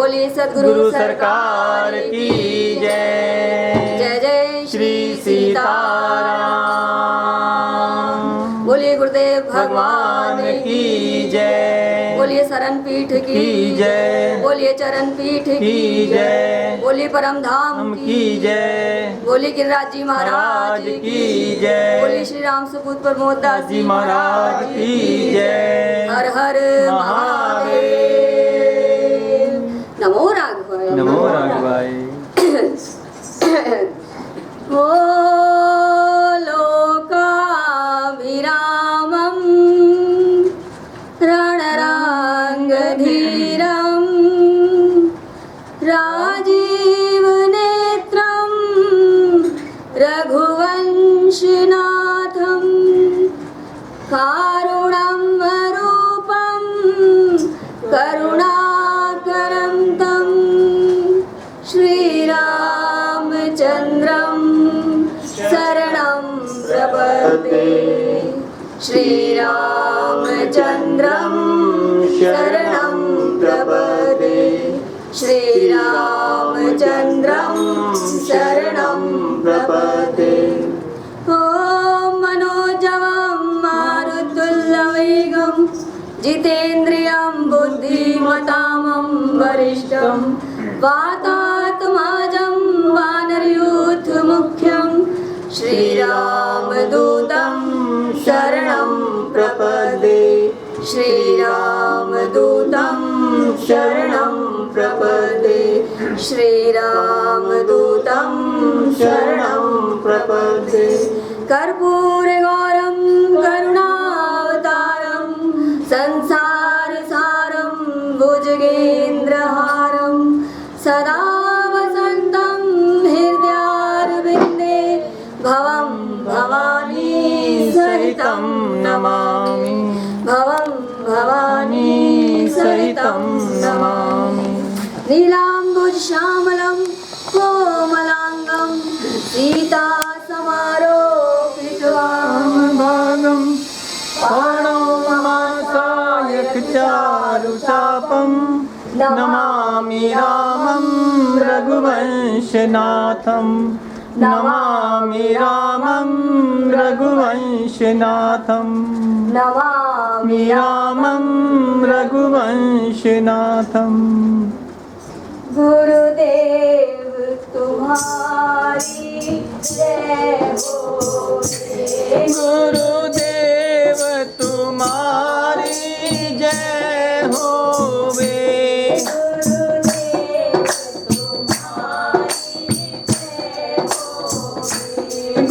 बोलिए सद्गुरु सरकार की जय। जय जय श्री सीताराम। बोलिए गुरुदेव भगवान की जय। बोलिए शरण पीठ की जय। बोलिए चरण पीठ की जय। बोलिए परम धाम की जय। बोलिए गिरिराज जी महाराज की जय। बोलिए श्री राम सुपूत प्रमोद दास जी महाराज की जय। हर हर महादेव। नमो राघवाय नमो राघवाय। ओ लोकाभिरामं रणरङ्गधीरं राजीवनेत्रं रघुवंशनाथं कारुणमरूपं करुणाकरं तं श्रीरामचन्द्रं शरणं प्रपद्ये। श्रीरामचन्द्रं शरणं प्रपद्ये। श्रीरामचन्द्रं शरणं प्रपद्ये। ॐ मनोजवं मारुतुल्यवेगं जितेन्द्रियं बुद्धिमतां वरिष्ठं वातात्मजं वानरयूथमुख्यं श्रीरामदूतं शरणं प्रपद्ये। श्रीरामदूतं शरणं प्रपद्ये। श्रीरामदूतं शरणं प्रपद्ये। कर्पूरगौरं करुणावतारं संसारसारं भुजगेन्द्रहारं सदा वसन्तं हृदयारविन्दे भवं भवानी सहितं नमामि। भवं भवानी सहितं नमामि। नीलाम्बुजश्यामलं कोमलाङ्गं सीतासमारोपितवामभागं पाणौमासायकचारुचापं नमामि रामं रघुवंशनाथं। नमामि रामं रघुवंशनाथं। नमामि रामं रघुवंशनाथं। गुरुदेव तुम्हारी जय हो। गुरुदेव तुम्हारी जय होवे।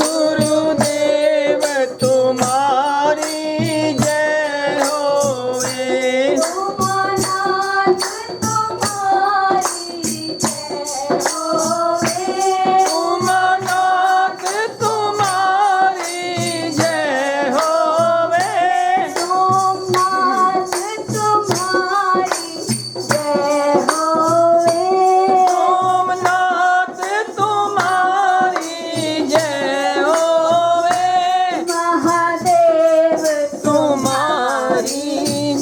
गुरुदेव तुम्हारी जय होवे। उमानाथ तुम्हारी जय होवे। उमानाथ तुम्हारी जय होवे। सोमनाथ तुम्हारी जय होवे। सोमनाथ तुम्हारी जय होवे। महादेव तुम्हारी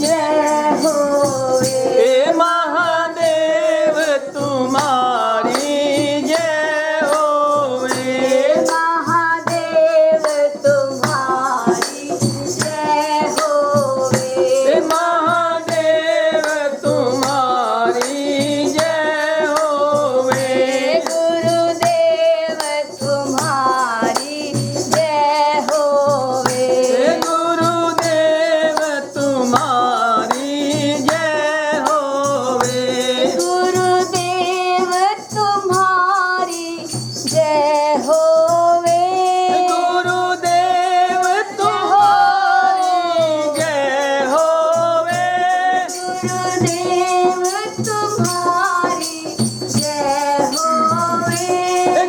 जय होवे। हे महादेव तुम्हारी जय होवे। महादेव तुम्हारी जय होवे। हे महादेव तुम्हारी जय होवे। गुरुदेव तुम्हारी जय होवे। हे गुरुदेव तुम्हारी जय होवे। गुरुदेव तुम्हारी जय होवे। गुरुदेव तुम्हारी जय होवे। गुरुदेव तुम्हारी जय होवे।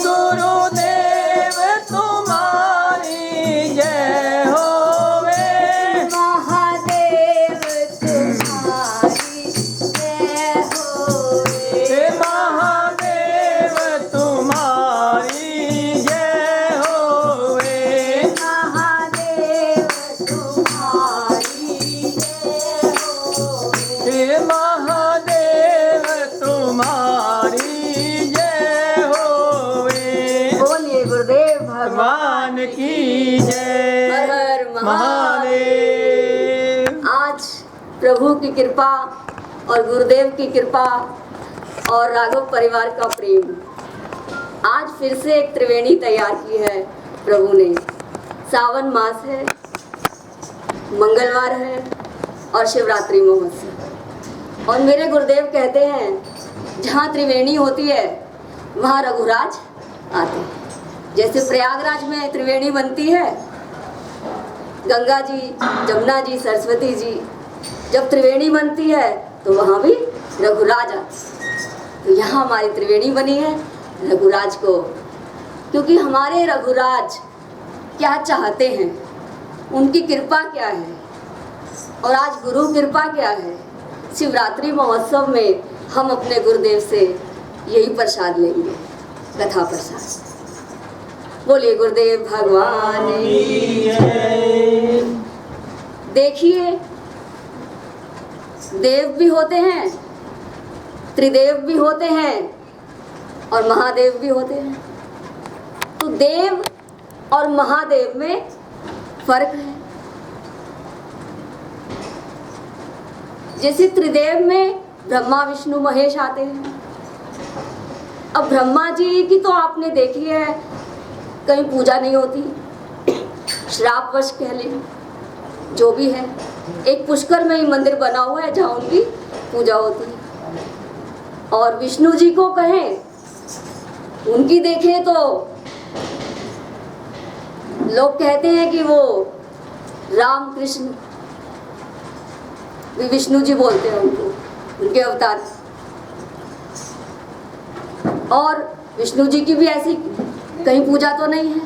गुरुदेव तुम्हारी जय होवे। महादेव तुम्हारी जय होवे। हे महादेव तुम्हारी जय होवे। महादेव तुम्हारी जय होवे। हे महादेव गुरु की कृपा और गुरुदेव की कृपा और राघव परिवार का प्रेम, आज फिर से एक त्रिवेणी तैयार की है प्रभु ने। सावन मास है, मंगलवार है और शिवरात्रि महोत्सव। और मेरे गुरुदेव कहते हैं जहाँ त्रिवेणी होती है वहाँ रघुराज आते हैं। जैसे प्रयागराज में त्रिवेणी बनती है, गंगा जी, जमुना जी, सरस्वती जी, जब त्रिवेणी बनती है तो वहाँ भी रघुराज आते हैं। तो यहाँ हमारी त्रिवेणी बनी है रघुराज को, क्योंकि हमारे रघुराज क्या चाहते हैं, उनकी कृपा क्या है और आज गुरु कृपा क्या है। शिवरात्रि महोत्सव में हम अपने गुरुदेव से यही प्रसाद लेंगे, कथा प्रसाद। बोलिए गुरुदेव भगवान की जय। देखिए, देव भी होते हैं, त्रिदेव भी होते हैं और महादेव भी होते हैं। तो देव और महादेव में फर्क है। जैसे त्रिदेव में ब्रह्मा विष्णु महेश आते हैं। अब ब्रह्मा जी की तो आपने देखी है, कहीं पूजा नहीं होती, श्रापवश कह लें, जो भी है। एक पुष्कर में ही मंदिर बना हुआ है जहाँ उनकी पूजा होती है। और विष्णु जी को कहें, उनकी देखें तो लोग कहते हैं कि वो राम कृष्ण भी विष्णु जी बोलते हैं उनको, उनके अवतार। और विष्णु जी की भी ऐसी कहीं पूजा तो नहीं है।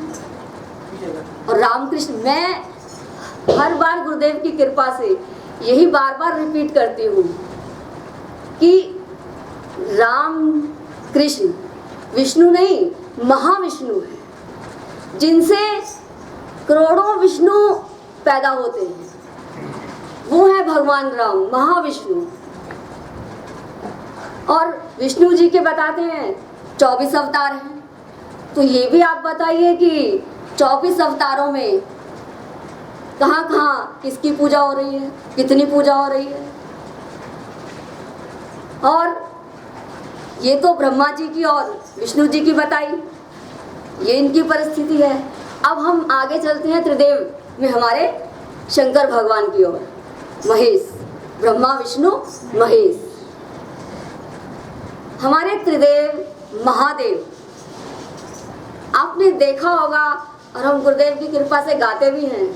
और राम कृष्ण, मैं हर बार गुरुदेव की कृपा से यही बार बार रिपीट करती हूँ कि राम कृष्ण विष्णु नहीं, महाविष्णु है, जिनसे करोड़ों विष्णु पैदा होते हैं। वो है भगवान राम, महाविष्णु। और विष्णु जी के बताते हैं 24 अवतार हैं। तो ये भी आप बताइए कि 24 अवतारों में कहाँ कहाँ किसकी पूजा हो रही है, कितनी पूजा हो रही है। और ये तो ब्रह्मा जी की और विष्णु जी की बताई, ये इनकी परिस्थिति है। अब हम आगे चलते हैं त्रिदेव में हमारे शंकर भगवान की ओर। महेश, ब्रह्मा विष्णु महेश, हमारे त्रिदेव महादेव। आपने देखा होगा और हम गुरुदेव की कृपा से गाते भी हैं,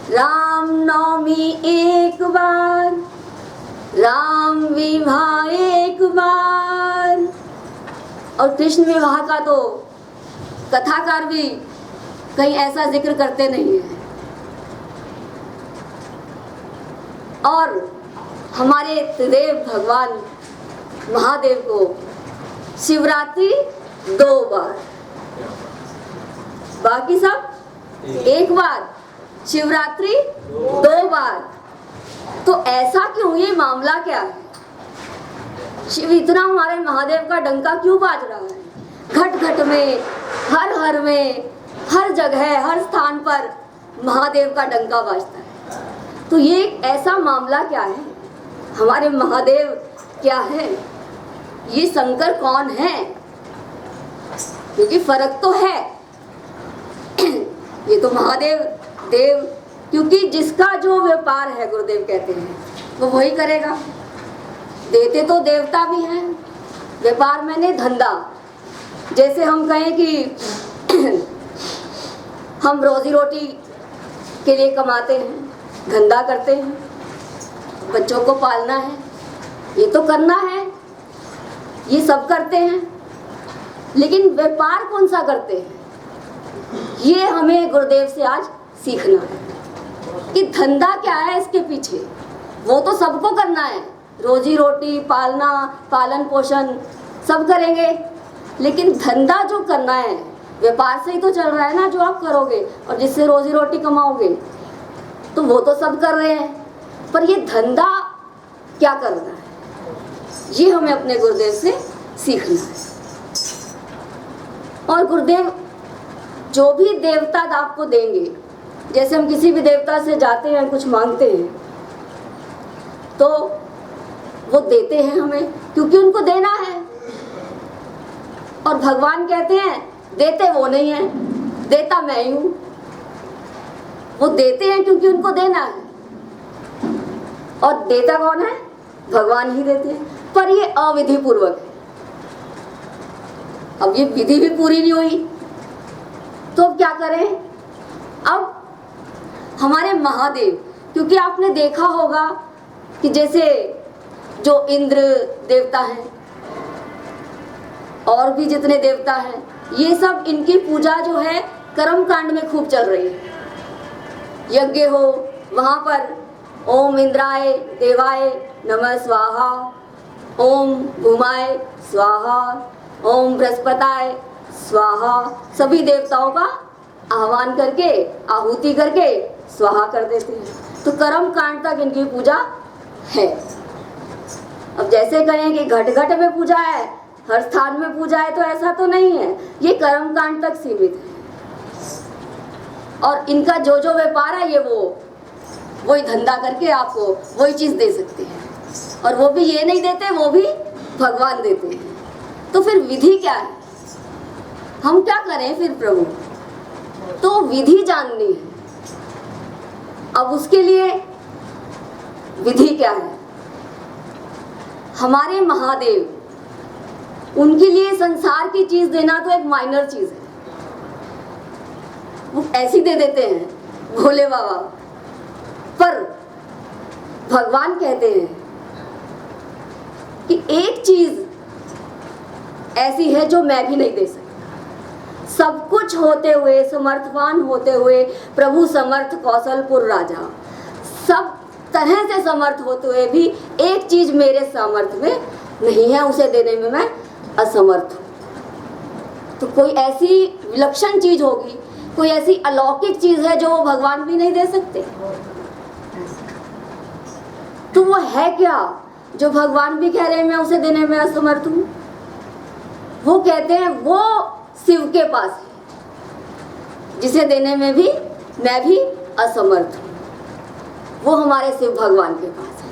राम नवमी एक बार, राम विवाह एक बार। और कृष्ण विवाह का तो कथाकार भी कहीं ऐसा जिक्र करते नहीं है। और हमारे त्रिदेव भगवान महादेव को शिवरात्रि 2 बार, बाकी सब एक बार, शिवरात्रि 2 बार। तो ऐसा क्यों, ये मामला क्या है? शिव इतना हमारे महादेव का डंका क्यों बाज रहा है? घट घट में, हर हर में, हर जगह, हर स्थान पर महादेव का डंका बाजता है। तो ये ऐसा मामला क्या है? हमारे महादेव क्या है? ये शंकर कौन है? क्योंकि फर्क तो है। ये तो महादेव देव, क्योंकि जिसका जो व्यापार है, गुरुदेव कहते हैं, वो वही करेगा। देते तो देवता भी हैं, व्यापार मैंने धंधा। जैसे हम कहें कि हम रोजी रोटी के लिए कमाते हैं, धंधा करते हैं, बच्चों को पालना है, ये तो करना है, ये सब करते हैं। लेकिन व्यापार कौन सा करते हैं, ये हमें गुरुदेव से आज सीखना है कि धंधा क्या है इसके पीछे। वो तो सबको करना है, रोजी रोटी, पालना, पालन पोषण सब करेंगे, लेकिन धंधा जो करना है व्यापार से ही तो चल रहा है ना, जो आप करोगे और जिससे रोजी रोटी कमाओगे, तो वो तो सब कर रहे हैं। पर ये धंधा क्या करना है, ये हमें अपने गुरुदेव से सीखना है। और गुरुदेव जो भी देवता आपको देंगे, जैसे हम किसी भी देवता से जाते हैं, कुछ मांगते हैं, तो वो देते हैं हमें क्योंकि उनको देना है। और भगवान कहते हैं देते वो नहीं है, देता मैं ही हूं। वो देते हैं क्योंकि उनको देना है, और देता कौन है? भगवान ही देते हैं। पर ये अविधि पूर्वक है। अब ये विधि भी पूरी नहीं हुई तो अब क्या करें? अब हमारे महादेव, क्योंकि आपने देखा होगा कि जैसे जो इंद्र देवता हैं और भी जितने देवता हैं, ये सब इनकी पूजा जो है कर्म कांड में खूब चल रही है। यज्ञ हो वहाँ पर ओम इंद्राय देवाय नमः स्वाहा, ओम भूमाय स्वाहा, ओम बृहस्पताय स्वाहा, सभी देवताओं का आह्वान करके आहुति करके स्वाहा कर देते हैं। तो कर्म कांड तक इनकी पूजा है। अब जैसे कहें कि घट घट में पूजा है, हर स्थान में पूजा है, तो ऐसा तो नहीं है। ये कर्म कांड तक सीमित है। और इनका जो जो व्यापार है, ये वही धंधा करके आपको वही चीज़ दे सकते हैं। और वो भी ये नहीं देते, वो भी भगवान देते हैं। तो फिर विधि क्या है? हम क्या करें फिर प्रभु? तो विधि जाननी है। अब उसके लिए विधि क्या है? हमारे महादेव, उनके लिए संसार की चीज देना तो एक माइनर चीज है। वो ऐसी दे देते हैं भोले बाबा। पर भगवान कहते हैं कि एक चीज ऐसी है जो मैं भी नहीं दे सकता। सब कुछ होते हुए, समर्थवान होते हुए प्रभु समर्थ कौशलपुर राजा, सब तरह से समर्थ होते हुए भी एक चीज मेरे सामर्थ्य में नहीं है, उसे देने में मैं असमर्थ हूं। तो कोई ऐसी विलक्षण चीज होगी, कोई ऐसी अलौकिक चीज है जो भगवान भी नहीं दे सकते। तो वो है क्या जो भगवान भी कह रहे हैं मैं उसे देने में असमर्थ हूं? वो कहते हैं वो शिव के पास है, जिसे देने में भी मैं भी असमर्थ हूं। वो हमारे शिव भगवान के पास है।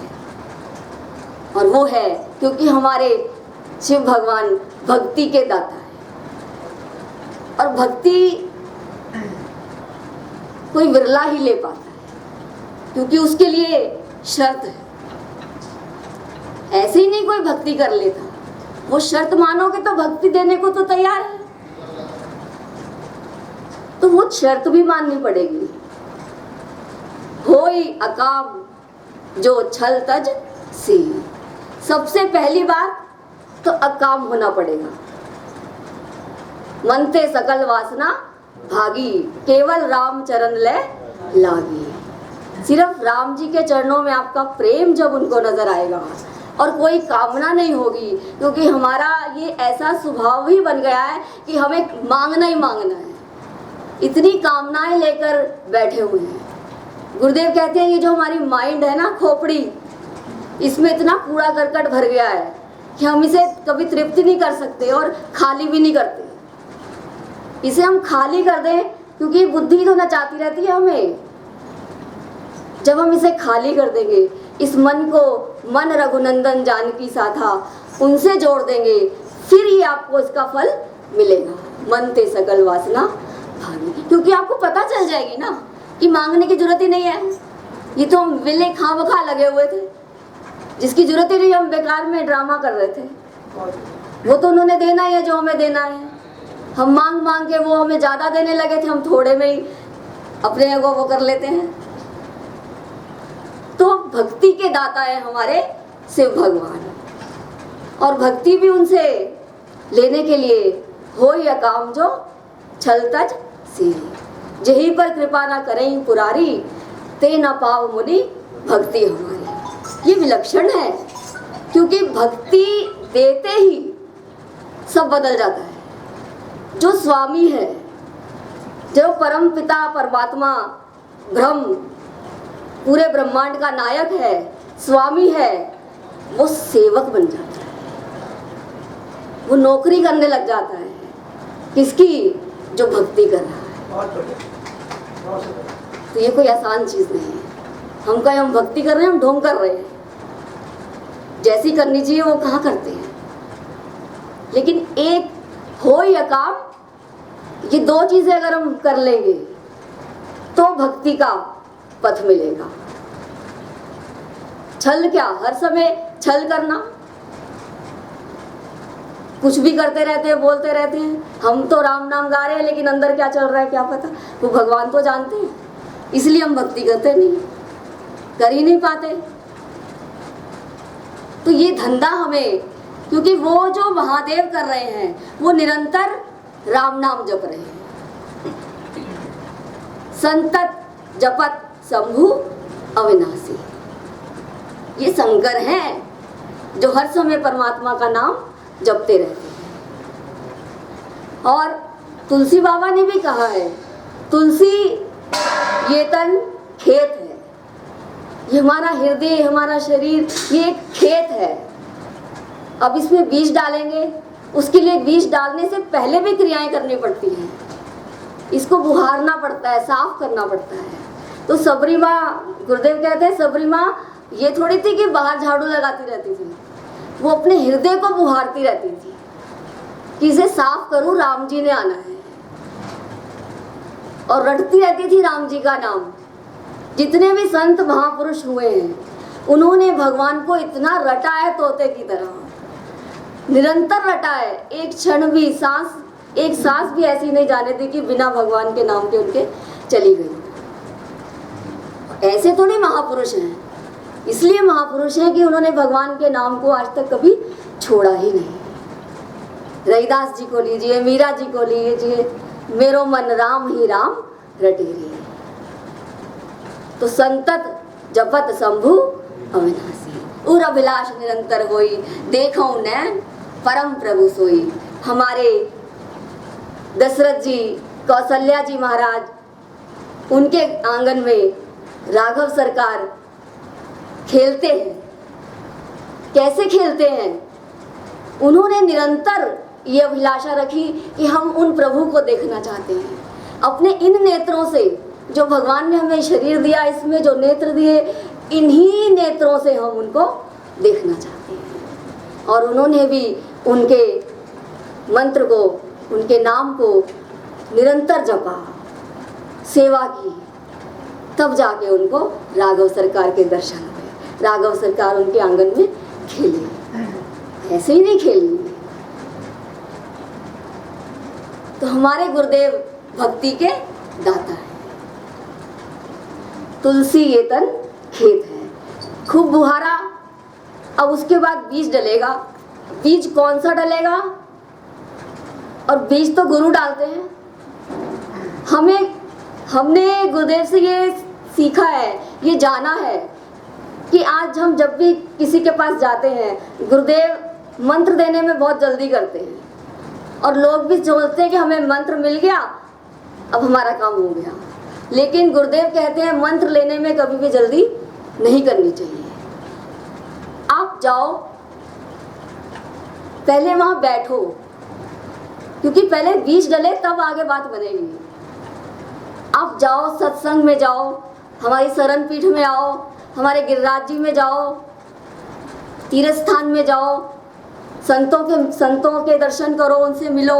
और वो है क्योंकि हमारे शिव भगवान भक्ति के दाता है। और भक्ति कोई विरला ही ले पाता है, क्योंकि उसके लिए शर्त है। ऐसे ही नहीं कोई भक्ति कर लेता। वो शर्त मानोगे तो भक्ति देने को तो तैयार है, तो वो शर्त भी माननी पड़ेगी। होई अकाम जो छल तज सी। सबसे पहली बात तो अकाम होना पड़ेगा। मनते सकल वासना भागी, केवल राम चरण ले लागी। सिर्फ राम जी के चरणों में आपका प्रेम जब उनको नजर आएगा और कोई कामना नहीं होगी, क्योंकि हमारा ये ऐसा स्वभाव ही बन गया है कि हमें मांगना ही मांगना है। इतनी कामनाएं लेकर बैठे हुए हैं। गुरुदेव कहते हैं ये जो हमारी माइंड है ना, खोपड़ी, इसमें इतना कूड़ा करकट भर गया है कि हम इसे कभी तृप्त नहीं कर सकते और खाली भी नहीं करते। इसे हम खाली कर दें, क्योंकि बुद्धि तो नचाती रहती है हमें। जब हम इसे खाली कर देंगे, इस मन को मन रघुनंदन जानकी साथा उनसे जोड़ देंगे, फिर ही आपको इसका फल मिलेगा। मन ते सकल वासना भागी, क्योंकि आपको पता चल जाएगी ना कि मांगने की जरूरत ही नहीं है। ये तो हम विले खामखा लगे हुए थे, जिसकी जरूरत ही नहीं, हम बेकार में ड्रामा कर रहे थे। वो तो उन्होंने देना ही है जो हमें देना है। हम मांग मांग के वो हमें ज्यादा देने लगे थे, हम थोड़े में ही अपने को वो कर लेते हैं। तो भक्ति के दाता है हमारे शिव भगवान, और भक्ति भी उनसे लेने के लिए हो या काम जो छल तज सी। जहीं पर कृपा ना करें पुरारी, ते न पाव मुनि भक्ति हमारी। ये विलक्षण है, क्योंकि भक्ति देते ही सब बदल जाता है। जो स्वामी है, जो परम पिता परमात्मा ब्रह्म, पूरे ब्रह्मांड का नायक है, स्वामी है, वो सेवक बन जाता है। वो नौकरी करने लग जाता है। किसकी? जो भक्ति कर रहा है। तो ये कोई आसान चीज नहीं है। हम कहें हम भक्ति कर रहे हैं, हम ढोंग कर रहे हैं, जैसी करनी चाहिए वो कहाँ करते हैं। लेकिन एक हो या काम, ये दो चीजें अगर हम कर लेंगे तो भक्ति का पथ मिलेगा। छल क्या, हर समय छल करना, कुछ भी करते रहते हैं, बोलते रहते हैं, हम तो राम नाम गा रहे हैं लेकिन अंदर क्या चल रहा है क्या पता, वो भगवान तो जानते हैं। इसलिए हम भक्ति करते नहीं, कर ही नहीं पाते। तो ये धंधा हमें, क्योंकि वो जो महादेव कर रहे हैं वो निरंतर राम नाम जप रहे हैं। संतत जपत शंभु अविनाशी, ये शंकर हैं जो हर समय परमात्मा का नाम जपते रहते हैं। और तुलसी बाबा ने भी कहा है, तुलसी ये तन खेत है, ये हमारा हृदय, हमारा शरीर, ये एक खेत है। अब इसमें बीज डालेंगे, उसके लिए बीज डालने से पहले भी क्रियाएं करनी पड़ती हैं। इसको बुहारना पड़ता है, साफ करना पड़ता है। तो सबरी माँ, गुरुदेव कहते हैं सबरी माँ ये थोड़ी थी कि बाहर झाड़ू लगाती रहती थी, वो अपने हृदय को बुहारती रहती थी कि इसे साफ करूं, राम जी ने आना है। और रटती रहती थी राम जी का नाम। जितने भी संत महापुरुष हुए हैं उन्होंने भगवान को इतना रटा है, तोते की तरह निरंतर रटा है। एक क्षण भी एक सांस भी ऐसी नहीं जाने दी कि बिना भगवान के नाम के उनके चली गई। ऐसे थोड़ी महापुरुष हैं, इसलिए महापुरुष हैं कि उन्होंने भगवान के नाम को आज तक कभी छोड़ा ही नहीं। रविदास जी को लीजिए, मीरा जी को लीजिए, मेरो मन राम ही राम रटे रे। तो संतत जपत शंभु अविनाशी, उर अभिलाष निरंतर होई, देखो नैन परम प्रभु सोई। हमारे दशरथ जी, कौशल्या जी महाराज, उनके आंगन में राघव सरकार खेलते हैं। कैसे खेलते हैं? उन्होंने निरंतर ये अभिलाषा रखी कि हम उन प्रभु को देखना चाहते हैं। अपने इन नेत्रों से, जो भगवान ने हमें शरीर दिया, इसमें जो नेत्र दिए, इन्हीं नेत्रों से हम उनको देखना चाहते हैं। और उन्होंने भी उनके मंत्र को, उनके नाम को निरंतर जपा, सेवा की, तब जाके उनको राघव सरकार के दर्शन हुए। राघव सरकार उनके आंगन में खेले, ऐसे ही नहीं खेली। तो हमारे गुरुदेव भक्ति के दाता है। तुलसी ये तन खेत है, खूब बुहारा। अब उसके बाद बीज डलेगा। बीज कौन सा डलेगा? और बीज तो गुरु डालते हैं। हमने गुरुदेव से ये सीखा है, ये जाना है कि आज हम जब भी किसी के पास जाते हैं, गुरुदेव मंत्र देने में बहुत जल्दी करते हैं। और लोग भी सोचते हैं कि हमें मंत्र मिल गया, अब हमारा काम हो गया। लेकिन गुरुदेव कहते हैं मंत्र लेने में कभी भी जल्दी नहीं करनी चाहिए। आप जाओ, पहले वहां बैठो, क्योंकि पहले बीज डले तब आगे बात बनेगी। आप जाओ, सत्संग में जाओ, हमारी शरण पीठ में आओ, हमारे गिरिराज जी में जाओ, तीर्थ स्थान में जाओ, संतों के दर्शन करो, उनसे मिलो,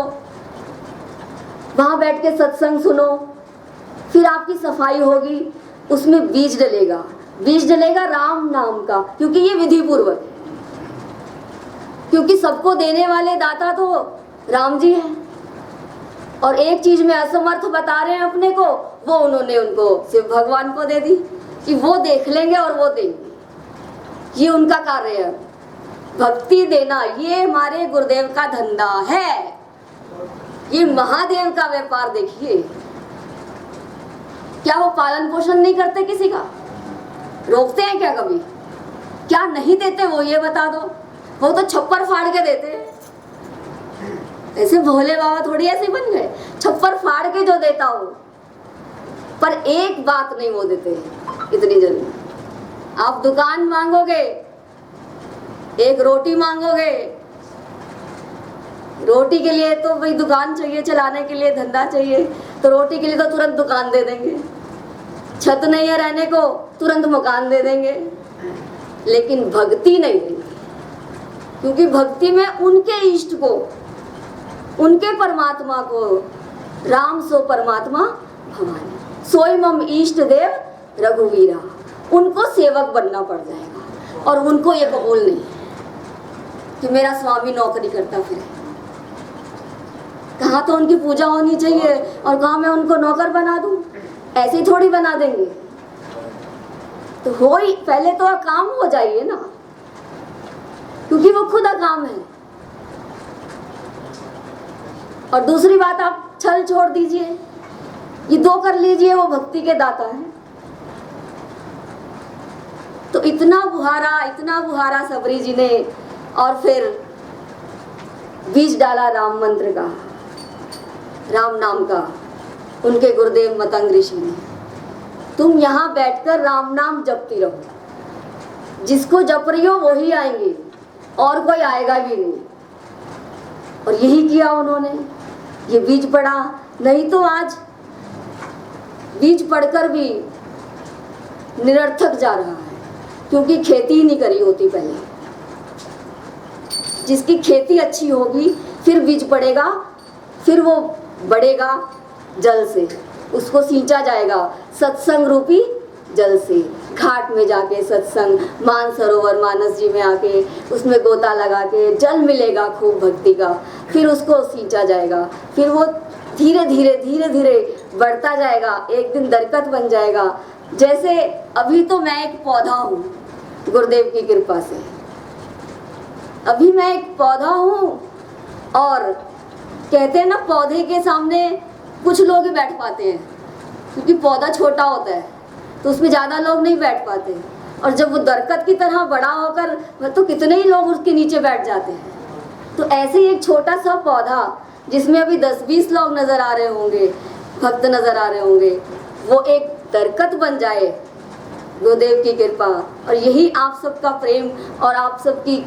वहां बैठ के सत्संग सुनो। फिर आपकी सफाई होगी, उसमें बीज डलेगा। बीज डलेगा राम नाम का, क्योंकि ये विधि पूर्वक है। क्योंकि सबको देने वाले दाता तो राम जी हैं। और एक चीज में असमर्थ बता रहे हैं अपने को, वो उन्होंने उनको सिर्फ भगवान को दे दी कि वो देख लेंगे और वो देंगे। ये उनका कार्य है। भक्ति देना ये हमारे गुरुदेव का धंधा है। ये महादेव का व्यापार देखिए। क्या वो पालन पोषण नहीं करते किसी का? रोकते हैं क्या कभी? क्या नहीं देते वो ये बता दो। वो तो छप्पर फाड़ के देते हैं। ऐसे भोले बाबा थोड़ी ऐसे बन गए, छप्पर फाड़ के जो देता हो। पर एक बात नहीं वो देते इतनी जल्दी। आप दुकान मांगोगे, एक रोटी मांगोगे, रोटी के लिए तो भाई दुकान चाहिए, चलाने के लिए धंधा चाहिए, तो रोटी के लिए तो तुरंत दुकान दे देंगे। छत नहीं है रहने को, तुरंत मकान दे देंगे। लेकिन भक्ति नहीं देंगे। क्योंकि भक्ति में उनके इष्ट को, उनके परमात्मा को, राम सो परमात्मा भवानी, सोई मम इष्ट देव रघुवीरा, उनको सेवक बनना पड़ जाएगा। और उनको ये कबूल नहीं कि मेरा स्वामी नौकरी करता फिरे। कहाँ तो उनकी पूजा होनी चाहिए और कहाँ मैं उनको नौकर बना दूं? ऐसे ही थोड़ी बना देंगे। तो हो ही, पहले तो अकाम हो जाइए ना, क्योंकि वो खुद अकाम है। और दूसरी बात, आप छल छोड़ दीजिए, ये दो कर लीजिए, वो भक्ति के दाता है। तो इतना बुहारा सबरी जी ने, और फिर बीज डाला राम मंत्र का, राम नाम का, उनके गुरुदेव मतंग ऋषि ने। तुम यहाँ बैठकर राम नाम जपती रहो, जिसको जप रही हो वो ही आएंगे और कोई आएगा भी नहीं। और यही किया उन्होंने, ये बीज पड़ा। नहीं तो आज बीज पढ़कर भी निरर्थक जा रहा है, क्योंकि खेती ही नहीं करी होती पहले। जिसकी खेती अच्छी होगी फिर बीज पड़ेगा, फिर वो बढ़ेगा जल से, उसको सींचा जाएगा सत्संग रूपी जल से। घाट में जाके सत्संग, मानसरोवर मानस जी में आके उसमें गोता लगा के जल मिलेगा खूब भक्ति का, फिर उसको सींचा जाएगा, फिर वो धीरे धीरे बढ़ता जाएगा, एक दिन दरकत बन जाएगा। जैसे अभी तो मैं एक पौधा हूँ गुरुदेव की कृपा से, अभी मैं एक पौधा हूँ। और कहते हैं ना, पौधे के सामने कुछ लोग ही बैठ पाते हैं, क्योंकि पौधा छोटा होता है तो उसमें ज़्यादा लोग नहीं बैठ पाते। और जब वो दरकत की तरह बड़ा होकर तो कितने ही लोग उसके नीचे बैठ जाते हैं। तो ऐसे ही एक छोटा सा पौधा जिसमें अभी 10-20 लोग नज़र आ रहे होंगे, भक्त नज़र आ रहे होंगे, वो एक दरकत बन जाए गुरुदेव की कृपा। और यही आप सबका प्रेम और आप सबकी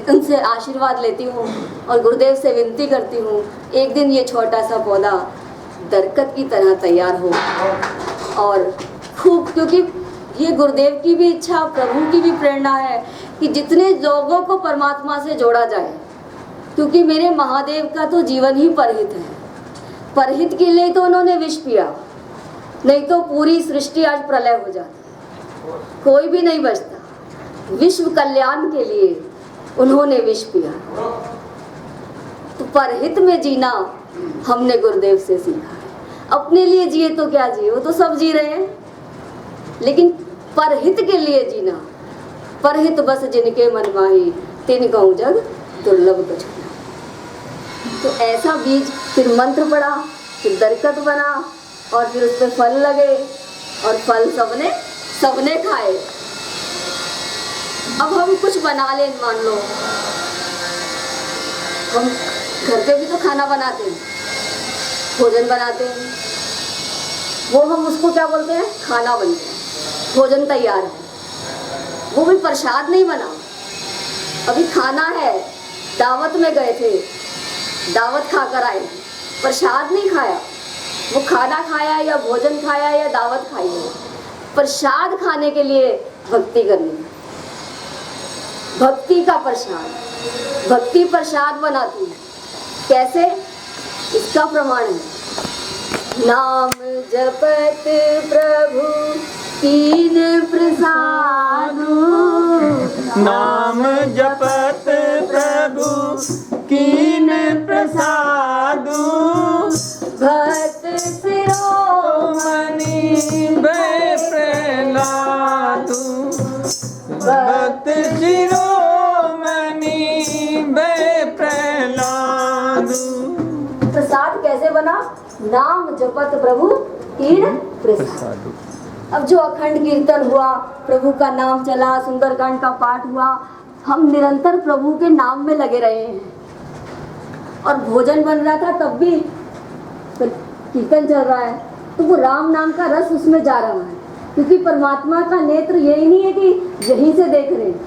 उनसे आशीर्वाद लेती हूँ और गुरुदेव से विनती करती हूँ, एक दिन ये छोटा सा पौधा दरकत की तरह तैयार हो। और खूब, क्योंकि ये गुरुदेव की भी इच्छा, प्रभु की भी प्रेरणा है कि जितने लोगों को परमात्मा से जोड़ा जाए, क्योंकि मेरे महादेव का तो जीवन ही परहित है। परहित के लिए तो उन्होंने विष पिया, नहीं तो पूरी सृष्टि आज प्रलय हो जाती, कोई भी नहीं बचता। विश्व कल्याण के लिए उन्होंने विष पिया। तो परहित में जीना हमने गुरुदेव से सीखा है। अपने लिए जिए तो क्या जिए, वो तो सब जी रहे हैं, लेकिन परहित के लिए जीना। परहित बस जिनके मन माही, तिन गौ जग दुर्लभ कछु। तो ऐसा बीज, फिर मंत्र पड़ा, फिर दरकत बना, और फिर उस पर फल लगे, और फल सबने खाए। अब हम कुछ बना लें, मान लो हम घर पे भी तो खाना बनाते हैं, भोजन बनाते हैं, वो हम उसको क्या बोलते हैं, खाना बन गया, भोजन तैयार है। वो भी प्रसाद नहीं बना, अभी खाना है। दावत में गए थे, दावत खाकर आए, प्रसाद नहीं खाया। वो खाना खाया या भोजन खाया या दावत खाई है, प्रसाद खाने के लिए भक्ति करनी, भक्ति का प्रसाद, भक्ति प्रसाद बनाती है। कैसे? इसका प्रमाण है, नाम जपत प्रभु कीन प्रसादु, नाम जपत प्रभु कीन प्रसादु, भक्त शिरोमणि भय प्रहलादु, भक्त शिरोमणि भय प्रहलादु। प्रसाद कैसे बना? नाम जपत प्रभु कीन प्रसाद। अब जो अखंड कीर्तन हुआ, प्रभु का नाम चला, सुंदरकांड का पाठ हुआ, हम निरंतर प्रभु के नाम में लगे रहे हैं। और भोजन बन रहा था तब भी कीर्तन चल रहा है, तो वो राम नाम का रस उसमें जा रहा है। क्योंकि परमात्मा का नेत्र यही नहीं है कि यहीं से देख रहे हैं,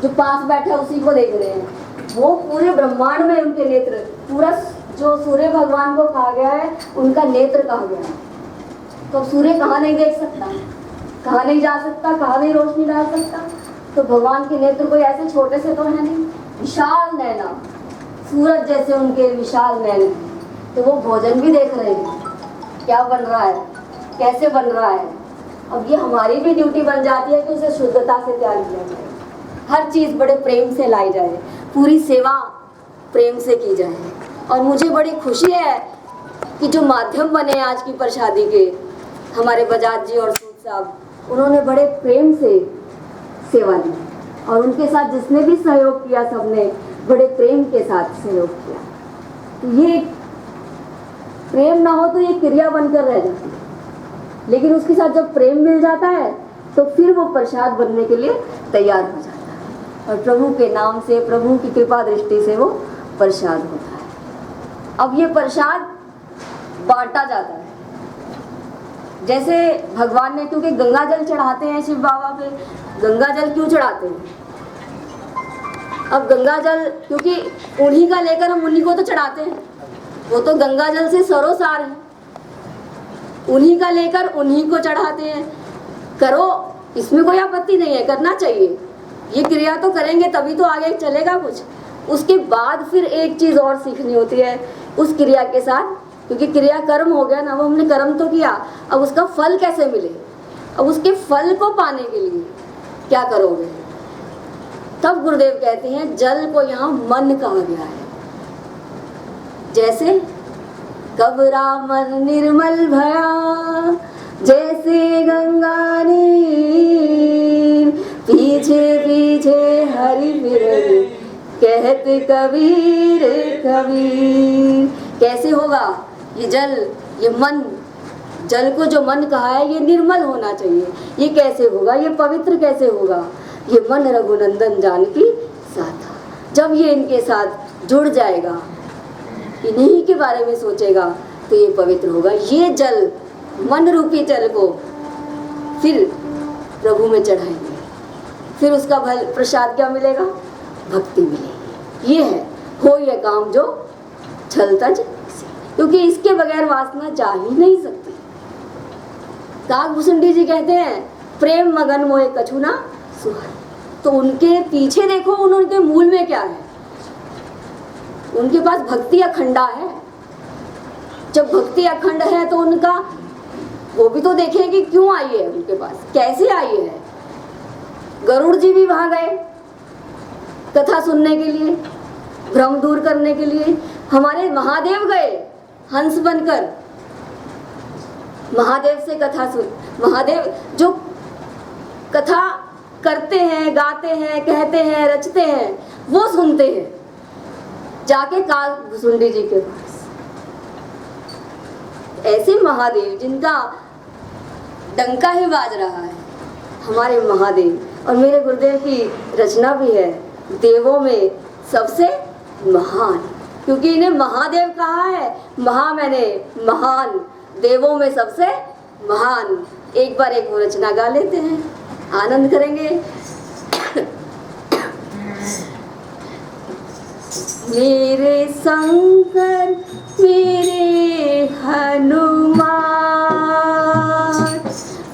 जो पास बैठा उसी को देख रहे हैं, वो पूरे ब्रह्मांड में उनके नेत्र, पूरा जो सूर्य भगवान को कहा गया है उनका नेत्र कहा गया है। तो सूर्य कहाँ नहीं देख सकता, कहाँ नहीं जा सकता, कहाँ नहीं रोशनी डाल सकता, तो भगवान के नेत्र कोई ऐसे छोटे से तो है नहीं, विशाल नैना, सूरज जैसे उनके विशाल नैन हैं। तो वो भोजन भी देख रहे हैं क्या बन रहा है, कैसे बन रहा है। अब ये हमारी भी ड्यूटी बन जाती है कि उसे शुद्धता से तैयार किया जाए, हर चीज़ बड़े प्रेम से लाई जाए, पूरी सेवा प्रेम से की जाए। और मुझे बड़ी खुशी है कि जो माध्यम बने आज की प्रसादी के, हमारे बजाज जी और सूद साहब, उन्होंने बड़े प्रेम से सेवा दी और उनके साथ जिसने भी सहयोग किया सबने बड़े प्रेम के साथ सहयोग किया। तो ये प्रेम ना हो तो ये क्रिया बनकर रह जाती है, लेकिन उसके साथ जब प्रेम मिल जाता है तो फिर वो प्रसाद बनने के लिए तैयार हो जाता है और प्रभु के नाम से, प्रभु की कृपा दृष्टि से वो प्रसाद होता है। अब ये प्रसाद बांटा जाता है, जैसे भगवान ने, क्योंकि गंगा जल चढ़ाते हैं शिव बाबा पे। गंगा जल क्यों चढ़ाते हैं? अब गंगा जल क्योंकि उन्हीं का लेकर हम उन्हीं को तो चढ़ाते हैं, वो तो गंगा जल से सरोसार है, उन्हीं का लेकर उन्हीं को चढ़ाते हैं। करो, इसमें कोई आपत्ति नहीं है, करना चाहिए, ये क्रिया तो करेंगे तभी तो आगे चलेगा कुछ। उसके बाद फिर एक चीज़ और सीखनी होती है उस क्रिया के साथ, क्योंकि क्रिया कर्म हो गया ना, वो हमने कर्म तो किया, अब उसका फल कैसे मिले, अब उसके फल को पाने के लिए क्या करोगे। तब गुरुदेव कहते हैं जल को यहाँ मन कहा गया है। जैसे कबरा मन निर्मल भया, जैसे गंगा नीर, पीछे पीछे हरि फिरे, कहते कबीर कबीर। कैसे होगा ये जल, ये मन, जल को जो मन कहा है ये निर्मल होना चाहिए। ये कैसे होगा, ये पवित्र कैसे होगा? ये मन रघुनंदन जानकी साथा, जब ये इनके साथ जुड़ जाएगा, इन्हीं के बारे में सोचेगा तो ये पवित्र होगा। ये जल, मन रूपी जल को फिर प्रभु में चढ़ाएंगे, फिर उसका फल प्रसाद क्या मिलेगा? भक्ति मिलेगी। ये है हो ये काम जो छलता जल, क्योंकि इसके बगैर वासना जा ही नहीं सकती। काकभूषुंडी जी कहते हैं प्रेम मगन मोहे कछु ना सुहाए। तो उनके पीछे देखो, उनके मूल में क्या है? उनके पास भक्ति अखंडा है। जब भक्ति अखंड है तो उनका, वो भी तो देखें कि क्यों आई है उनके पास, कैसे आई है। गरुड़ जी भी वहां गए कथा सुनने के लिए, भ्रम दूर करने के लिए। हमारे महादेव गए हंस बनकर, महादेव से कथा सुन। महादेव जो कथा करते हैं, गाते हैं, कहते हैं, रचते हैं, वो सुनते हैं जाके काकभूषुंडी जी के पास। ऐसे महादेव जिनका डंका ही बाज रहा है, हमारे महादेव। और मेरे गुरुदेव की रचना भी है, देवों में सबसे महान, क्योंकि इन्हें महादेव कहा है। महा मैंने महान, देवों में सबसे महान। एक बार एक वो रचना गा लेते हैं, आनंद करेंगे। मेरे शंकर मेरे हनुमान,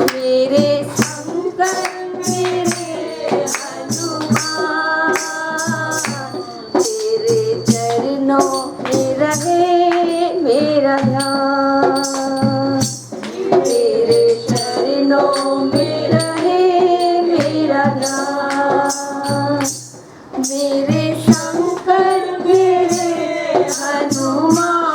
मेरे शंकर मेरे हनुमान, तेरे चरणों में रहे मेरा ध्यान, तेरे चरणों में रहे मेरा ध्यान। मेरे शंकर मेरे हनुमान,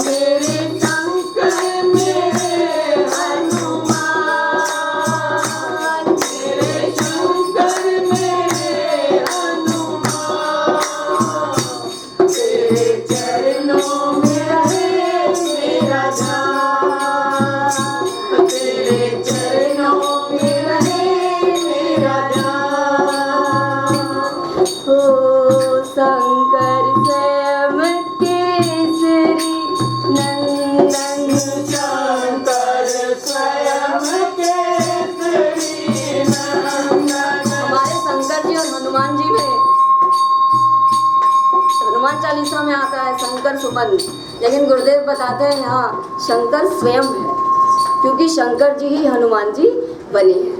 मेरे शंकर मेरे हनुमान, मेरे शंकर मेरे हनुमान, तेरे चरणों में रहे मेरा ध्यान, तेरे चरणों में रहे मेरा ध्यान। हो शंकर स्वयं केसरी नंदन, शंकर स्वयं केसरी नंदन। हमारे शंकर जी और हनुमान जी में हनुमान चालीसा में आता है शंकर सुमन, लेकिन गुरुदेव बताते हैं यहाँ शंकर स्वयं है, क्योंकि शंकर जी ही हनुमान जी बने हैं।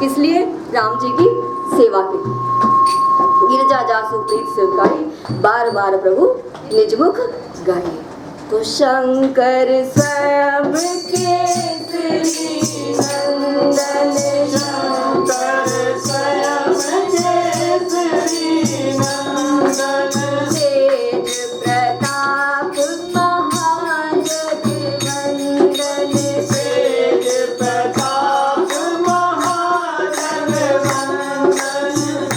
इसलिए राम जी की सेवा की। गिरजा जासु प्रीत सिवकाई, बार बार प्रभु निज मुख गाए। तो शंकर स्वयं केसरी नंदन, शंकर स्वयं केसरी नंदन, तेज प्रताप महाजगवंदन, तेज प्रताप महाजगवंदन।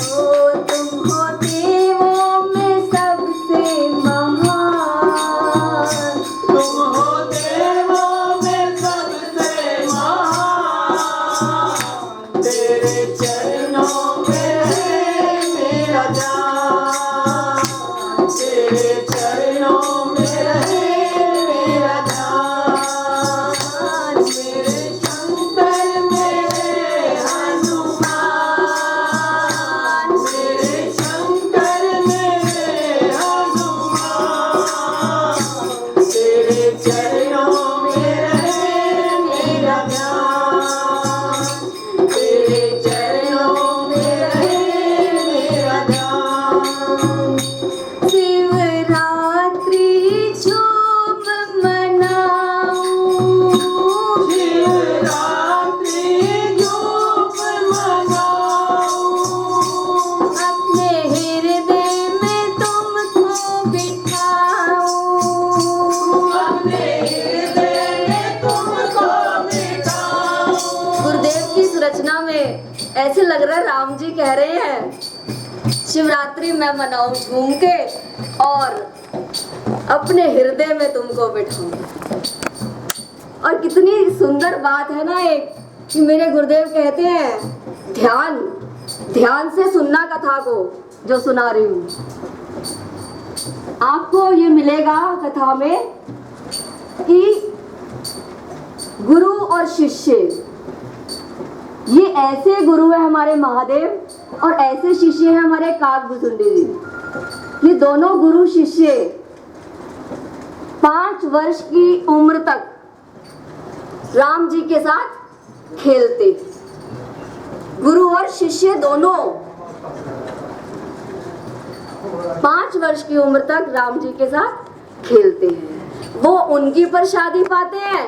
हो तुम हो देवों में सबसे महान, तुम हो देवों में सबसे महान, तेरे चरणों में है मेरा ध्यान, तेरे चरणों में रहे मेरा ध्यान। मेरे शंकर मेरे हनुमान, मेरे शंकर मेरे हनुमान, तेरे चरणों में रहे मेरा ध्यान, तेरे चरणों में रहे मेरा ध्यान। शिवरात्रि झूम मनाऊं, शिवरात्रि धूप मनाऊं, अपने हृदय में तुमको बिठाऊं। अपने हृदय में तुमको बिठाऊं। गुरुदेव की इस रचना में ऐसे लग रहा है राम जी कह रहे हैं शिवरात्रि मैं मनाऊं झूम के और अपने हृदय में तुमको बिठाऊं। और कितनी सुंदर बात है ना एक कि मेरे गुरुदेव कहते हैं ध्यान ध्यान से सुनना कथा को जो सुना रही हूँ। आपको ये मिलेगा कथा में कि गुरु और शिष्य, ये ऐसे गुरु है हमारे महादेव और ऐसे शिष्य हैं हमारे काकभुसुंडी जी। ये दोनों गुरु शिष्य 5 वर्ष की उम्र तक राम जी के साथ खेलते। गुरु और शिष्य दोनों 5 वर्ष की उम्र तक राम जी के साथ खेलते हैं। वो उनकी प्रसादी पाते हैं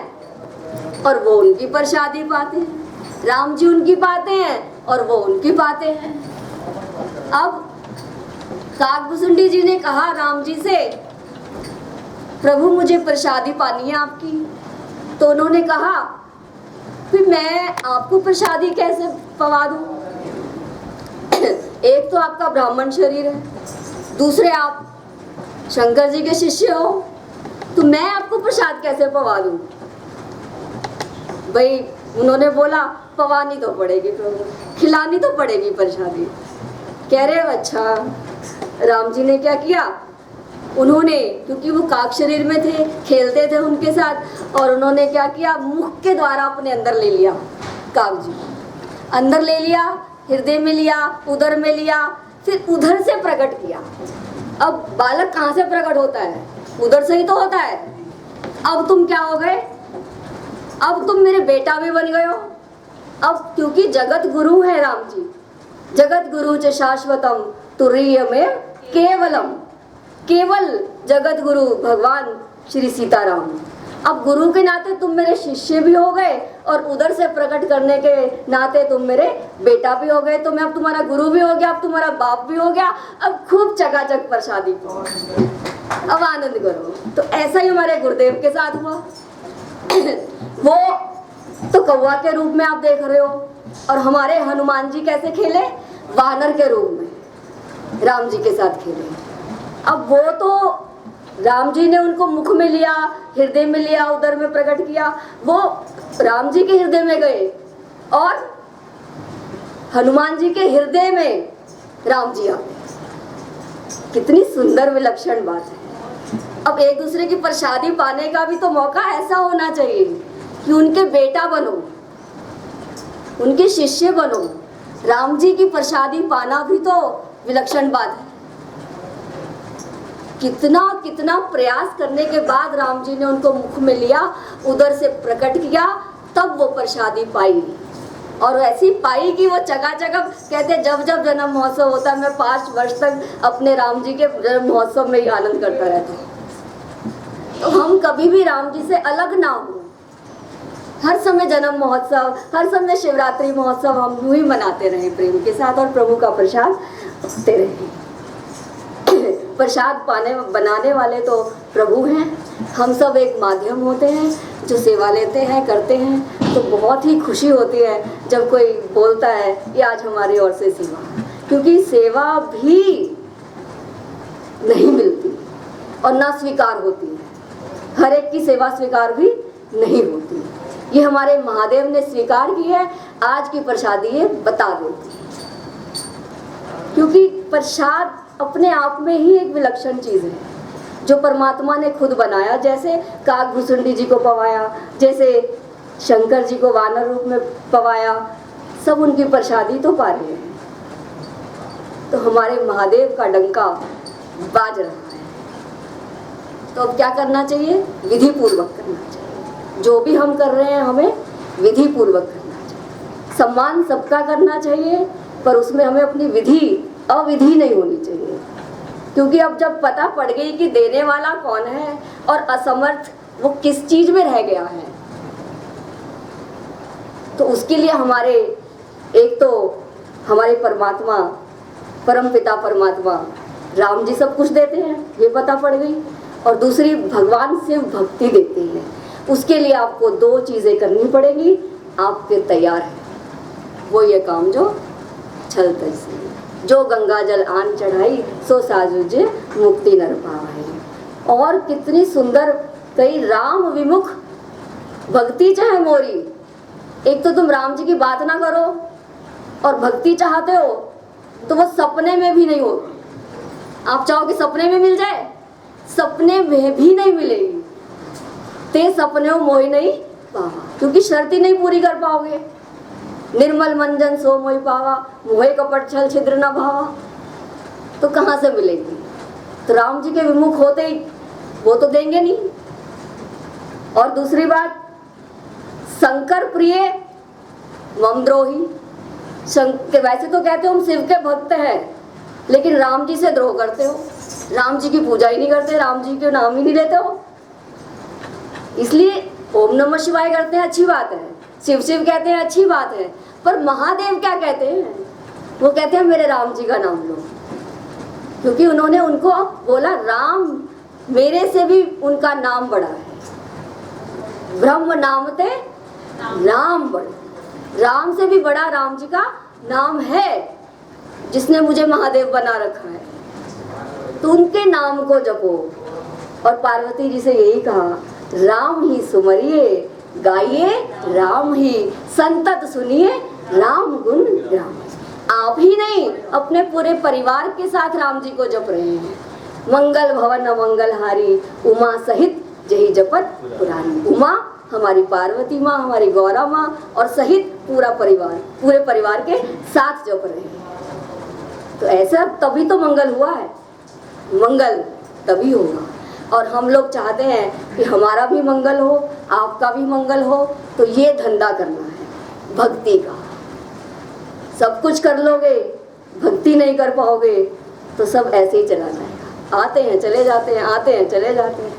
और वो उनकी प्रसादी पाते हैं। राम जी उनकी पाते हैं और वो उनकी पाते हैं। अब काकभुसुंडी जी ने कहा राम जी से, प्रभु मुझे प्रसादी पानी है आपकी। तो उन्होंने कहा फिर मैं आपको प्रसादी कैसे पवा दूं? एक तो आपका ब्राह्मण शरीर है, दूसरे आप शंकर जी के शिष्य हो, तो मैं आपको प्रसाद कैसे पवा दूं? भाई उन्होंने बोला पवानी तो पड़ेगी प्रभु, खिलानी तो पड़ेगी प्रसादी। कह रहे हो अच्छा। राम जी ने क्या किया, उन्होंने क्योंकि वो काक शरीर में थे, खेलते थे उनके साथ, और उन्होंने क्या किया, मुख के द्वारा अपने अंदर ले लिया। काक जी अंदर ले लिया, हृदय में लिया, उदर में लिया, फिर उधर से प्रकट किया। अब बालक कहाँ से प्रकट होता है? उधर से ही तो होता है। अब तुम क्या हो गए? अब तुम मेरे बेटा भी बन गए हो। अब क्योंकि जगत गुरु है राम जी, जगत गुरु च शाश्वतम तुरीय में केवलम, केवल जगत गुरु भगवान श्री सीताराम। अब गुरु के नाते तुम मेरे शिष्य भी हो गए और उधर से प्रकट करने के नाते तुम मेरे बेटा भी हो गए। तो मैं अब तुम्हारा गुरु भी हो गया, अब तुम्हारा बाप भी हो गया। अब खूब चकाचक प्रसादी। अब आनंद करो। तो ऐसा ही हमारे गुरुदेव के साथ हुआ। वो तो कौवा के रूप में आप देख रहे हो, और हमारे हनुमान जी कैसे खेले? वानर के रूप में राम जी के साथ खेले। अब वो तो राम जी ने उनको मुख में लिया, हृदय में लिया, उदर में प्रकट किया। वो राम जी के हृदय में गए और हनुमान जी के हृदय में राम जी आ गए। कितनी सुंदर विलक्षण बात है। अब एक दूसरे की प्रसादी पाने का भी तो मौका ऐसा होना चाहिए कि उनके बेटा बनो, उनके शिष्य बनो। राम जी की प्रसादी पाना भी तो विलक्षण बात है। कितना कितना प्रयास करने के बाद राम जी ने उनको मुख में लिया, उधर से प्रकट किया, तब वो प्रसादी पाई। और ऐसी पाई कि वो जगह जगह कहते जब जब जन्म महोत्सव होता है, मैं 5 वर्ष तक अपने राम जी के जन्म महोत्सव में ही आनंद करता रहता हूँ। तो हम कभी भी राम जी से अलग ना हो। हर समय जन्म महोत्सव, हर समय शिवरात्रि महोत्सव हम यूं ही मनाते रहे प्रेम के साथ, और प्रभु का प्रसाद पाते रहे। प्रसाद पाने बनाने वाले तो प्रभु हैं, हम सब एक माध्यम होते हैं जो सेवा लेते हैं, करते हैं। तो बहुत ही खुशी होती है जब कोई बोलता है कि आज हमारी ओर से सेवा, क्योंकि सेवा भी नहीं मिलती और ना स्वीकार होती है। हर एक की सेवा स्वीकार भी नहीं होती। ये हमारे महादेव ने स्वीकार की है। आज की प्रसादी ये बता देती है, क्योंकि प्रसाद अपने आप में ही एक विलक्षण चीज है जो परमात्मा ने खुद बनाया। जैसे काकभूषुंडी जी को पवाया, जैसे शंकर जी को वानर रूप में पवाया, सब उनकी प्रसादी तो पा रहे हैं। तो हमारे महादेव का डंका बाज रहा है। तो अब क्या करना चाहिए? विधि पूर्वक करना चाहिए। जो भी हम कर रहे हैं हमें विधि पूर्वक करना चाहिए। सम्मान सबका करना चाहिए, पर उसमें हमें अपनी विधि अविधि नहीं होनी चाहिए। क्योंकि अब जब पता पड़ गई कि देने वाला कौन है और असमर्थ वो किस चीज में रह गया है, तो उसके लिए हमारे एक तो हमारे परमात्मा, परम पिता परमात्मा राम जी सब कुछ देते हैं, ये पता पड़ गई। और दूसरी भगवान से भक्ति देते हैं। उसके लिए आपको 2 चीजें करनी पड़ेगी। आपके तैयार है वो ये काम जो छल तैसी, जो गंगा जल आन चढ़ाई, सो साजुजे मुक्ति नर पावै। और कितनी सुंदर कई राम विमुख भक्ति चाहे मोरी। एक तो तुम राम जी की बात ना करो और भक्ति चाहते हो तो वो सपने में भी नहीं होती। आप चाहो कि सपने में मिल जाए, सपने में भी नहीं मिलेगी। ते सपने मोहि नहीं पावा, क्योंकि शर्त ही नहीं पूरी कर पाओगे। निर्मल मंजन सो मोहि पावा, मोहे कपट छल छिद्र न भावा। तो कहाँ से मिलेगी? तो राम जी के विमुख होते ही वो तो देंगे नहीं। और दूसरी बात, शंकर प्रिय ममद्रोही। वैसे तो कहते हो हम शिव के भक्त हैं, लेकिन राम जी से द्रोह करते हो। राम जी की पूजा ही नहीं करते, राम जी के नाम ही नहीं लेते हो। इसलिए ओम नमः शिवाय करते हैं, अच्छी बात है। शिव शिव कहते हैं, अच्छी बात है। पर महादेव क्या कहते हैं? वो कहते हैं मेरे राम जी का नाम लो, क्योंकि उन्होंने उनको बोला राम मेरे से भी उनका नाम बड़ा है। ब्रह्म नामते राम बड़ा, राम से भी बड़ा राम जी का नाम है, जिसने मुझे महादेव बना रखा है। तो उनके नाम को जपो। और पार्वती जी से यही कहा, राम ही सुमरिए गाइए राम ही, संतत सुनिए राम गुण राम। आप ही नहीं, अपने पूरे परिवार के साथ राम जी को जप रहे हैं। मंगल भवन मंगलहारी, उमा सहित जही जपत पुरानी। उमा हमारी पार्वती माँ, हमारी गौरा माँ और सहित पूरा परिवार, पूरे परिवार के साथ जप रहे हैं। तो ऐसा तभी तो मंगल हुआ है, मंगल तभी होगा। और हम लोग चाहते हैं कि हमारा भी मंगल हो, आपका भी मंगल हो। तो ये धंधा करना है भक्ति का। सब कुछ कर लोगे, भक्ति नहीं कर पाओगे तो सब ऐसे ही चला जाएगा। आते हैं चले जाते हैं, आते हैं चले जाते हैं।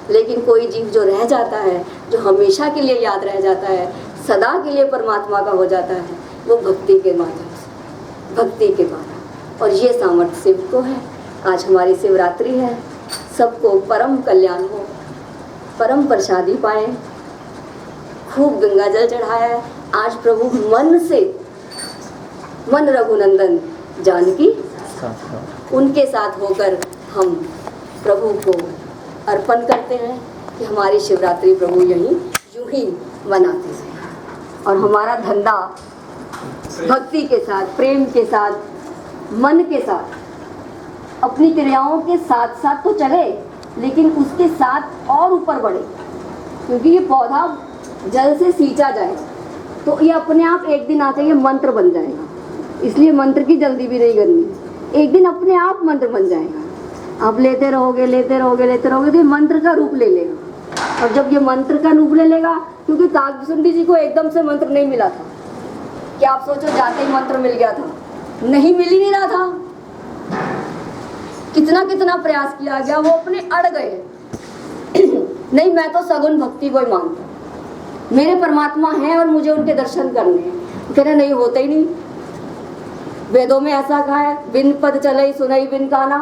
लेकिन कोई जीव जो रह जाता है, जो हमेशा के लिए याद रह जाता है, सदा के लिए परमात्मा का हो जाता है, वो भक्ति के माध्यम से, भक्ति के द्वारा। और ये सामर्थ्य शिव को है। आज हमारी शिवरात्रि है, सबको परम कल्याण हो, परम प्रसादी पाए। खूब गंगा जल चढ़ाया है। आज प्रभु मन रघुनंदन जानकी उनके साथ होकर हम प्रभु को अर्पण करते हैं कि हमारी शिवरात्रि प्रभु यहीं यूं ही मनाते हैं और हमारा धंधा भक्ति के साथ, प्रेम के साथ, मन के साथ, अपनी क्रियाओं के साथ साथ तो चले, लेकिन उसके साथ और ऊपर बढ़े। क्योंकि ये पौधा जल से सींचा जाए तो ये अपने आप एक दिन आकर ये मंत्र बन जाएगा। इसलिए मंत्र की जल्दी भी नहीं करनी, एक दिन अपने आप मंत्र बन जाएगा। आप लेते रहोगे तो ये मंत्र का रूप ले लेगा। और जब ये मंत्र का रूप ले लेगा, क्योंकि काकभूषुंडी जी को एकदम से मंत्र नहीं मिला था कि आप सोचो जाते ही मंत्र मिल गया था, नहीं मिल ही नहीं रहा था। कितना प्रयास किया गया, वो अपने अड़ गए। नहीं, मैं तो सगुन भक्ति को ही मानता, मेरे परमात्मा हैं और मुझे उनके दर्शन करने हैं। कह रहे नहीं, होते ही नहीं। वेदों में ऐसा कहा है, बिन पद चले सुनई बिन काना,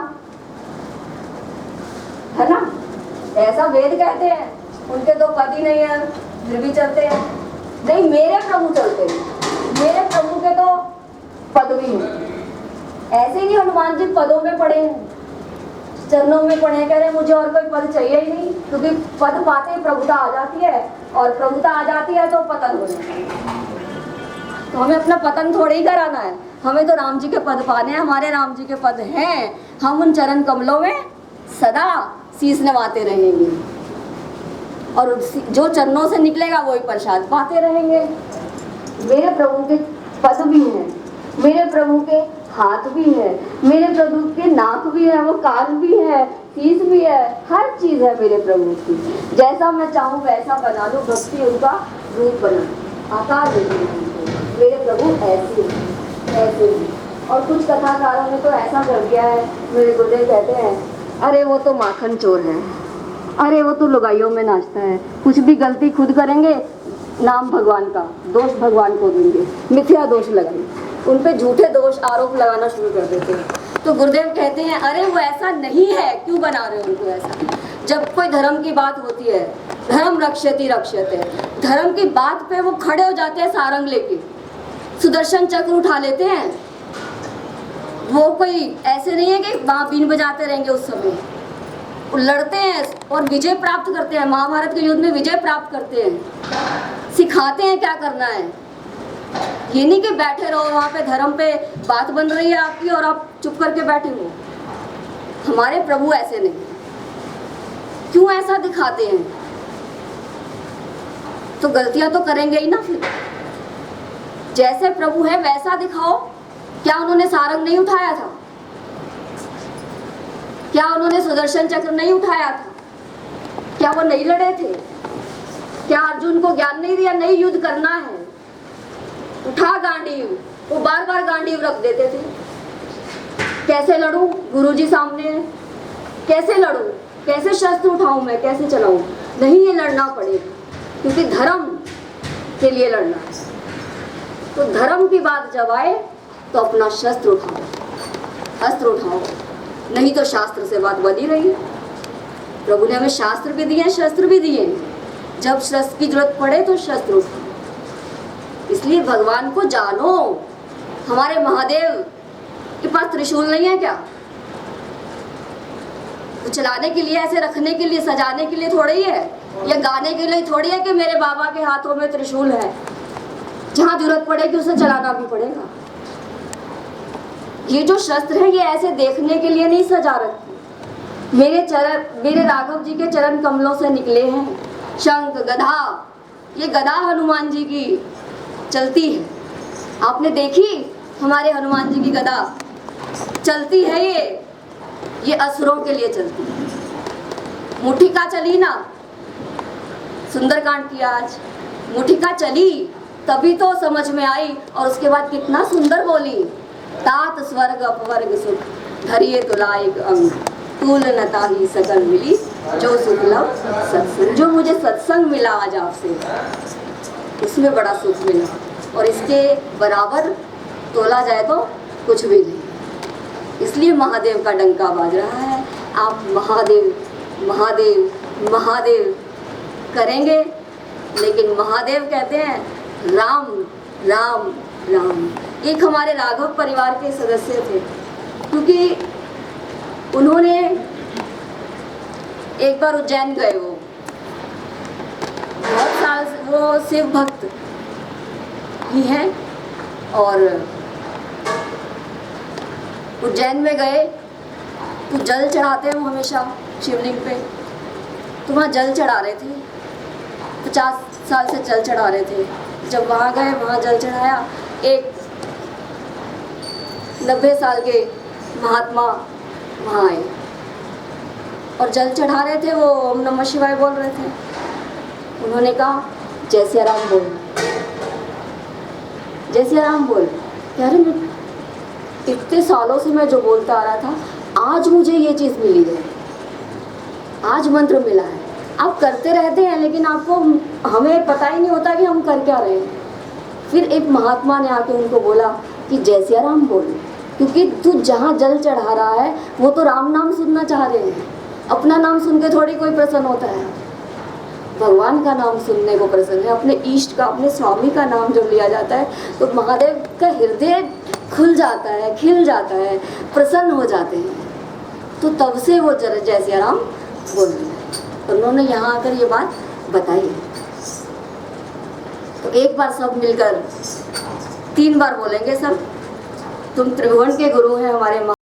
है ना? ऐसा वेद कहते हैं। उनके तो पद ही नहीं है, फिर भी चलते हैं। नहीं, मेरे प्रभु चलते हैं, मेरे प्रभु के तो पद भी हैं। ऐसे नहीं हनुमान जी पदों में पड़े हैं, चरणों में पड़े। कह रहे मुझे और कोई पद चाहिए ही नहीं, क्योंकि पद पाते ही प्रभुता आ जाती है, और प्रभुता आ जाती है तो पतन हो जाता है। तो हमें अपना पतन थोड़े ही कराना है, हमें तो राम जी के पद पाने हैं। हमारे राम जी के पद हैं, हम उन चरण कमलों में सदा शीस नवाते रहेंगे, और जो चरणों से निकलेगा वही प्रसाद पाते रहेंगे। मेरे प्रभु के पद भी हैं, मेरे प्रभु के हाथ भी है, मेरे प्रभु के नाक भी है, वो कान भी है, शीश भी है, हर चीज है मेरे प्रभु की। जैसा मैं चाहूँ वैसा बना लूँ, भक्ति उनका रूप बना, आकार दे दूँ। मेरे प्रभु ऐसे हैं। और कुछ कथाकारों ने तो ऐसा कर दिया है, मेरे गुरुदेव कहते हैं, अरे वो तो माखन चोर है, अरे वो तो लुगाइयों में नाचता है, कुछ भी गलती खुद करेंगे, नाम भगवान का, दोष भगवान को देंगे, मिथ्या दोष लगाएंगे, उन पे झूठे दोष आरोप लगाना शुरू कर देते हैं। तो गुरुदेव कहते हैं, अरे वो ऐसा नहीं है, क्यों बना रहे हो उनको ऐसा? जब कोई धर्म की बात होती है, धर्म रक्षति रक्षते, धर्म की बात पे वो खड़े हो जाते हैं, सारंग लेके सुदर्शन चक्र उठा लेते हैं। वो कोई ऐसे नहीं है कि बीन बजाते रहेंगे, उस समय वो लड़ते हैं और विजय प्राप्त करते हैं। महाभारत के युद्ध में विजय प्राप्त करते हैं, सिखाते हैं क्या करना है। ये नहीं कि बैठे रहो वहाँ पे, धर्म पे बात बन रही है आपकी और आप चुप करके बैठे हो। हमारे प्रभु ऐसे नहीं। क्यों ऐसा दिखाते हैं? तो गलतियां तो करेंगे ही ना। फिर जैसे प्रभु है वैसा दिखाओ। क्या उन्होंने सारंग नहीं उठाया था? क्या उन्होंने सुदर्शन चक्र नहीं उठाया था? क्या वो नहीं लड़े थे? क्या अर्जुन को ज्ञान नहीं दिया नहीं युद्ध करना है? उठा गांडीव, वो बार बार गांडीव रख देते थे। कैसे लड़ूं गुरुजी सामने? कैसे लड़ूं? कैसे शस्त्र उठाऊं मैं? कैसे चलाऊं? नहीं, ये लड़ना पड़ेगा, क्योंकि धर्म के लिए लड़ना है। तो धर्म की बात जब आए तो अपना शस्त्र उठाओ, अस्त्र उठाओ, नहीं तो शास्त्र से बात बनी रही है। प्रभु ने हमें शास्त्र भी दिए, शस्त्र भी दिए। जब शस्त्र की जरूरत पड़े तो शस्त्र उठाओ। इसलिए भगवान को जानो। हमारे महादेव के पास त्रिशूल नहीं है क्या? वो चलाने के लिए, ऐसे रखने के लिए, सजाने के लिए थोड़ी ही है, या गाने के लिए थोड़ी है कि मेरे बाबा के हाथों में त्रिशूल है। जहां जरूरत पड़ेगी उसे चलाना भी पड़ेगा। ये जो शस्त्र है ये ऐसे देखने के लिए नहीं सजा रखी। मेरे राघव जी के चरण कमलों से निकले हैं। शंख, गदा, ये गदा हनुमान जी की चलती है। आपने देखी हमारे हनुमान जी की गदा चलती है। ये असुरों के लिए चलती है। मुठिका चली ना, सुंदरकांड की आज मुठिका चली तभी तो समझ में आई, और उसके बाद कितना सुंदर बोली। तात स्वर्ग अपवर्ग सुख धरिए तुलाइक अंग, तूल नता ही सकल मिली जो सुख लव सत्संग। जो मुझे सत्संग मिला आज आपसे, इसमें बड़ा सुख मिला, और इसके बराबर तोला जाए तो कुछ भी नहीं। इसलिए महादेव का डंका बाज रहा है आप महादेव महादेव महादेव करेंगे, लेकिन महादेव कहते हैं राम राम राम। एक हमारे राघव परिवार के सदस्य थे, क्योंकि उन्होंने एक बार उज्जैन गए, वो बहुत साल से वो शिव भक्त ही हैं, और उज्जैन में गए तो जल चढ़ाते हैं वो हमेशा शिवलिंग पे, तो वहाँ जल चढ़ा रहे थे, 50 साल से जल चढ़ा रहे थे। जब वहाँ गए, वहाँ जल चढ़ाया, एक 90 साल के महात्मा वहाँ आए और जल चढ़ा रहे थे, वो ओम नमः शिवाय बोल रहे थे। उन्होंने कहा जय सिया राम बोल, जय सिया राम बोल। कह रहे मैं इतने सालों से मैं जो बोलता आ रहा था, आज मुझे ये चीज़ मिली है, आज मंत्र मिला है। आप करते रहते हैं, लेकिन आपको हमें पता ही नहीं होता कि हम कर क्या रहे हैं। फिर एक महात्मा ने आके उनको बोला कि जय सिया राम बोल, क्योंकि तू जहाँ जल चढ़ा रहा है वो तो राम नाम सुनना चाह रहे हैं, अपना नाम सुन के थोड़ी कोई प्रसन्न होता है। भगवान का नाम सुनने को प्रसन्न है, अपने इष्ट का, अपने स्वामी का नाम जब लिया जाता है तो महादेव का हृदय खुल जाता है, खिल जाता है, प्रसन्न हो जाते हैं। तो तब से वो जय सिया राम बोल रहे हैं। तो उन्होंने यहाँ आकर ये बात बताई। तो एक बार सब मिलकर 3 बार बोलेंगे सब, तुम त्रिभुवन के गुरु हैं हमारे।